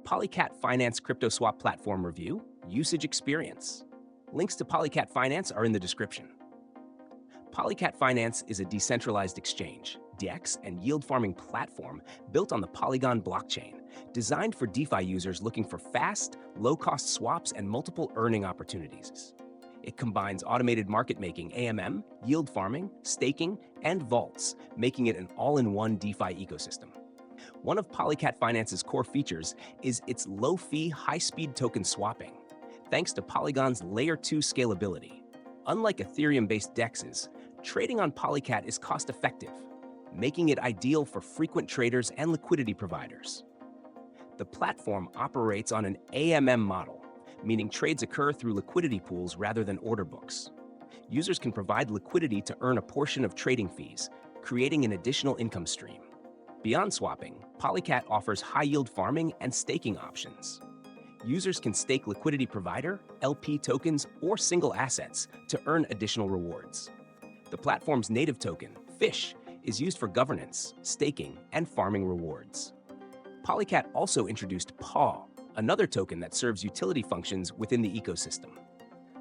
Polycat Finance Crypto Swap Platform Review, Usage Experience. Links to Polycat Finance are in the description. Polycat Finance is a decentralized exchange, DEX, and yield farming platform built on the Polygon blockchain, designed for DeFi users looking for fast, low-cost swaps and multiple earning opportunities. It combines automated market making AMM, yield farming, staking, and vaults, making it an all-in-one DeFi ecosystem. One of Polycat Finance's core features is its low-fee, high-speed token swapping, thanks to Polygon's Layer 2 scalability. Unlike Ethereum-based DEXs, trading on Polycat is cost-effective, making it ideal for frequent traders and liquidity providers. The platform operates on an AMM model, meaning trades occur through liquidity pools rather than order books. Users can provide liquidity to earn a portion of trading fees, creating an additional income stream. Beyond swapping, Polycat offers high-yield farming and staking options. Users can stake liquidity provider, LP tokens, or single assets to earn additional rewards. The platform's native token, Fish, is used for governance, staking, and farming rewards. Polycat also introduced PAW, another token that serves utility functions within the ecosystem.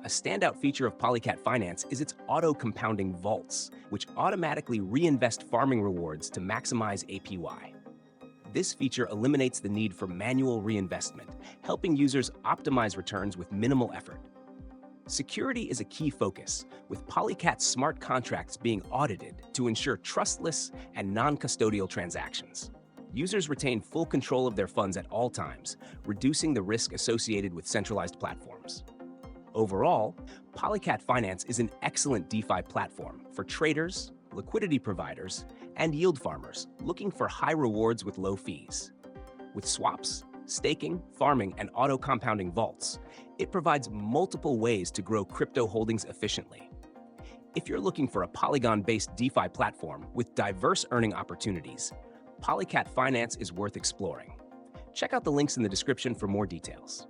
A standout feature of Polycat Finance is its auto-compounding vaults, which automatically reinvest farming rewards to maximize APY. This feature eliminates the need for manual reinvestment, helping users optimize returns with minimal effort. Security is a key focus, with Polycat's smart contracts being audited to ensure trustless and non-custodial transactions. Users retain full control of their funds at all times, reducing the risk associated with centralized platforms. Overall, Polycat Finance is an excellent DeFi platform for traders, liquidity providers, and yield farmers looking for high rewards with low fees. With swaps, staking, farming, and auto-compounding vaults, it provides multiple ways to grow crypto holdings efficiently. If you're looking for a Polygon-based DeFi platform with diverse earning opportunities, Polycat Finance is worth exploring. Check out the links in the description for more details.